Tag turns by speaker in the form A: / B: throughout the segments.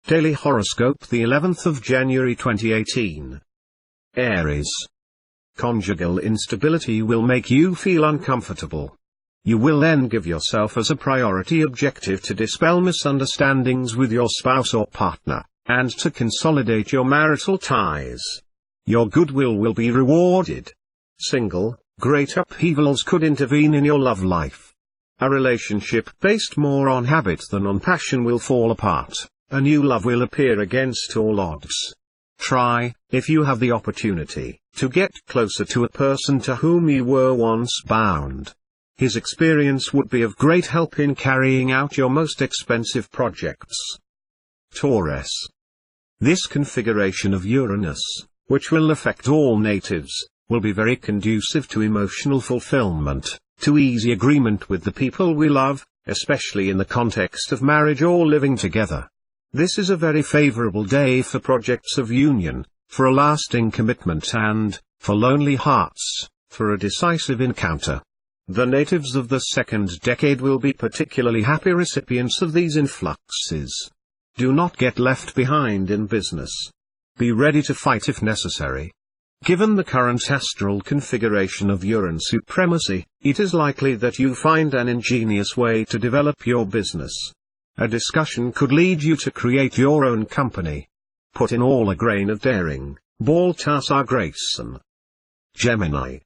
A: Daily Horoscope, the 11th of January 2018. Aries. Conjugal instability will make you feel uncomfortable. You will then give yourself as a priority objective to dispel misunderstandings with your spouse or partner, and to consolidate your marital ties. Your goodwill will be rewarded. Single, great upheavals could intervene in your love life. A relationship based more on habit than on passion will fall apart. A new love will appear against all odds. Try, if you have the opportunity, to get closer to a person to whom you were once bound. His experience would be of great help in carrying out your most expensive projects. Taurus. This configuration of Uranus, which will affect all natives, will be very conducive to emotional fulfillment, to easy agreement with the people we love, especially in the context of marriage or living together. This is a very favorable day for projects of union, for a lasting commitment and, for lonely hearts, for a decisive encounter. The natives of the second decade will be particularly happy recipients of these influxes. Do not get left behind in business. Be ready to fight if necessary. Given the current astral configuration of Uranus supremacy, it is likely that you find an ingenious way to develop your business. A discussion could lead you to create your own company. Put in all a grain of daring, Baltasar Grayson. Gemini.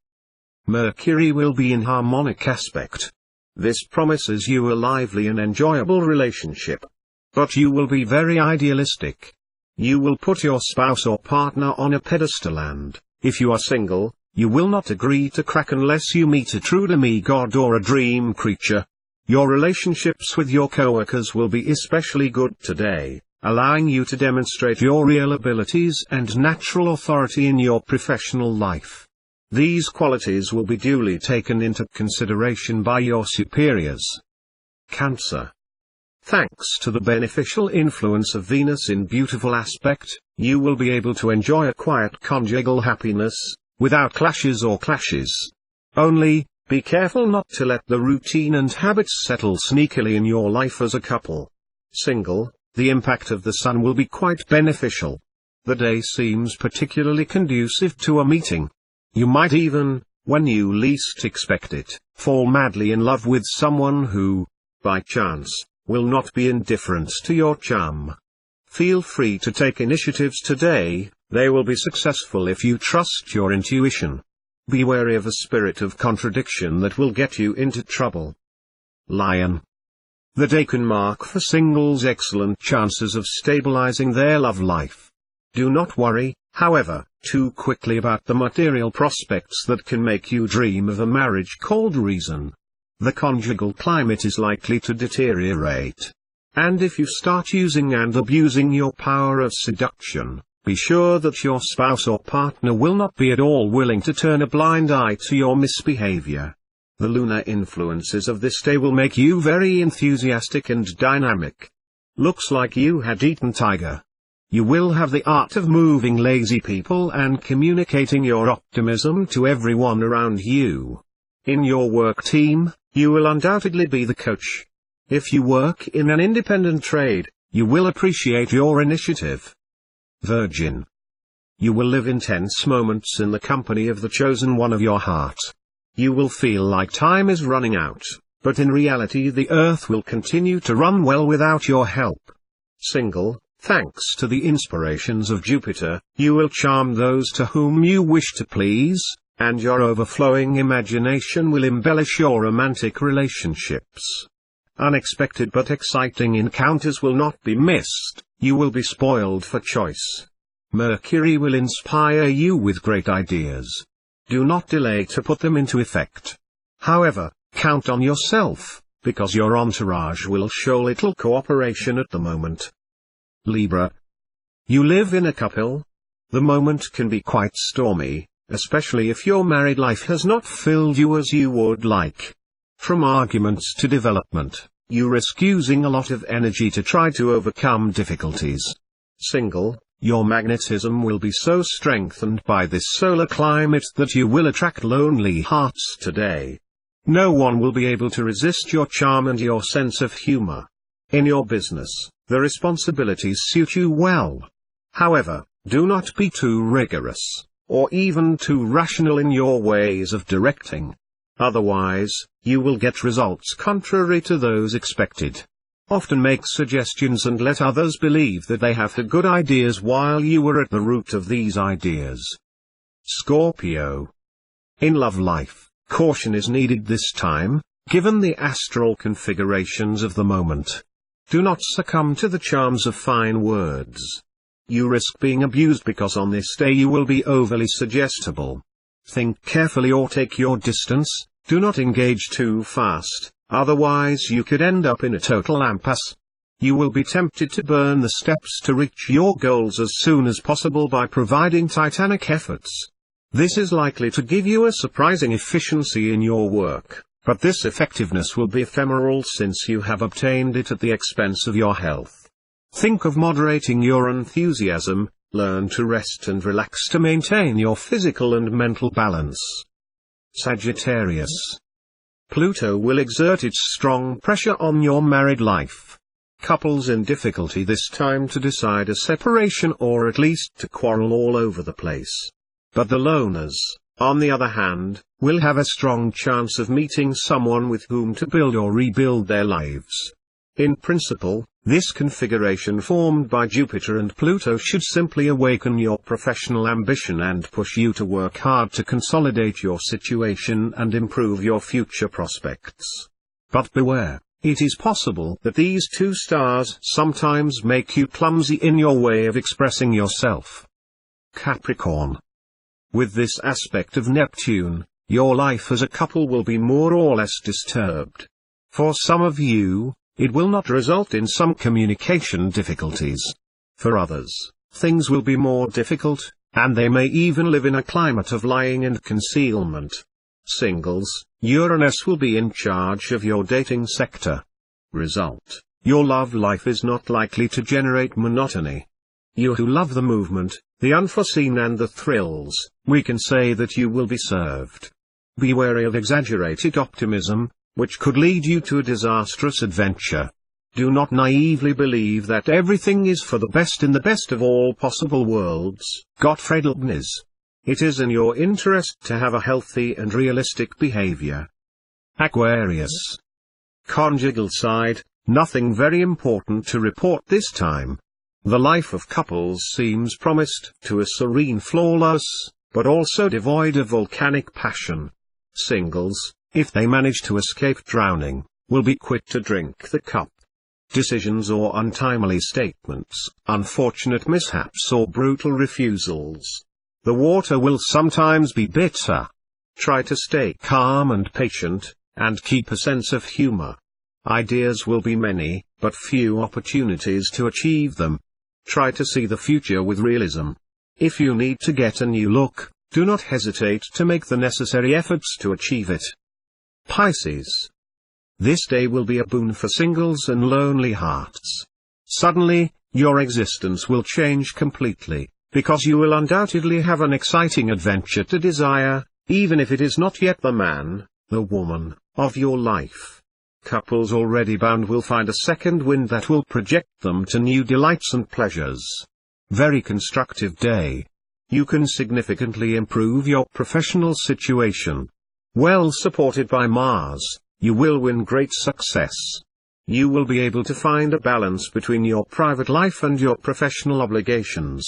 A: Mercury will be in harmonic aspect. This promises you a lively and enjoyable relationship. But you will be very idealistic. You will put your spouse or partner on a pedestal and, if you are single, you will not agree to crack unless you meet a true demigod or a dream creature. Your relationships with your coworkers will be especially good today, allowing you to demonstrate your real abilities and natural authority in your professional life. These qualities will be duly taken into consideration by your superiors. Cancer. Thanks to the beneficial influence of Venus in beautiful aspect, you will be able to enjoy a quiet conjugal happiness, without clashes or clashes. Only, be careful not to let the routine and habits settle sneakily in your life as a couple. Single, the impact of the sun will be quite beneficial. The day seems particularly conducive to a meeting. You might even, when you least expect it, fall madly in love with someone who, by chance, will not be indifferent to your charm. Feel free to take initiatives today, they will be successful if you trust your intuition. Be wary of a spirit of contradiction that will get you into trouble. Lion. The day can mark for singles excellent chances of stabilizing their love life. Do not worry, however, too quickly about the material prospects that can make you dream of a marriage called reason. The conjugal climate is likely to deteriorate. And if you start using and abusing your power of seduction, be sure that your spouse or partner will not be at all willing to turn a blind eye to your misbehavior. The lunar influences of this day will make you very enthusiastic and dynamic. Looks like you had eaten tiger. You will have the art of moving lazy people and communicating your optimism to everyone around you. In your work team, you will undoubtedly be the coach. If you work in an independent trade, you will appreciate your initiative. Virgin. You will live intense moments in the company of the chosen one of your heart. You will feel like time is running out, but in reality the earth will continue to run well without your help. Single, thanks to the inspirations of Jupiter, you will charm those to whom you wish to please, and your overflowing imagination will embellish your romantic relationships. Unexpected but exciting encounters will not be missed. You will be spoiled for choice. Mercury will inspire you with great ideas. Do not delay to put them into effect. However, count on yourself, because your entourage will show little cooperation at the moment. Libra. You live in a couple. The moment can be quite stormy, especially if your married life has not filled you as you would like. From arguments to development, you risk using a lot of energy to try to overcome difficulties. Single, your magnetism will be so strengthened by this solar climate that you will attract lonely hearts today. No one will be able to resist your charm and your sense of humor. In your business, The responsibilities suit you well. However, do not be too rigorous, or even too rational in your ways of directing. Otherwise, you will get results contrary to those expected. Often make suggestions and let others believe that they have the good ideas while you are at the root of these ideas. Scorpio. In love life, caution is needed this time, given the astral configurations of the moment. Do not succumb to the charms of fine words. You risk being abused because on this day you will be overly suggestible. Think carefully or take your distance, do not engage too fast, otherwise you could end up in a total impasse. You will be tempted to burn the steps to reach your goals as soon as possible by providing titanic efforts. This is likely to give you a surprising efficiency in your work, but this effectiveness will be ephemeral since you have obtained it at the expense of your health. Think of moderating your enthusiasm, learn to rest and relax to maintain your physical and mental balance. Sagittarius. Pluto will exert its strong pressure on your married life. Couples in difficulty this time to decide a separation or at least to quarrel all over the place. But the loners, on the other hand, will have a strong chance of meeting someone with whom to build or rebuild their lives. In principle, this configuration formed by Jupiter and Pluto should simply awaken your professional ambition and push you to work hard to consolidate your situation and improve your future prospects. But beware, it is possible that these two stars sometimes make you clumsy in your way of expressing yourself. Capricorn. With this aspect of Neptune, your life as a couple will be more or less disturbed. For some of you, it will not result in some communication difficulties. For others, things will be more difficult, and they may even live in a climate of lying and concealment. Singles, Uranus will be in charge of your dating sector. Result: your love life is not likely to generate monotony. You who love the movement, the unforeseen and the thrills, we can say that you will be served. Be wary of exaggerated optimism, which could lead you to a disastrous adventure. Do not naively believe that everything is for the best in the best of all possible worlds, Gottfried Leibniz. It is in your interest to have a healthy and realistic behavior. Aquarius. Conjugal side, nothing very important to report this time. The life of couples seems promised to a serene flawless, but also devoid of volcanic passion. Singles, if they manage to escape drowning, will be quick to drink the cup. Decisions or untimely statements, unfortunate mishaps or brutal refusals. The water will sometimes be bitter. Try to stay calm and patient, and keep a sense of humor. Ideas will be many, but few opportunities to achieve them. Try to see the future with realism. If you need to get a new look, do not hesitate to make the necessary efforts to achieve it. Pisces. This day will be a boon for singles and lonely hearts. Suddenly, your existence will change completely, because you will undoubtedly have an exciting adventure to desire, even if it is not yet the man, the woman, of your life. Couples already bound will find a second wind that will project them to new delights and pleasures. Very constructive day. You can significantly improve your professional situation. Well supported by Mars, you will win great success. You will be able to find a balance between your private life and your professional obligations.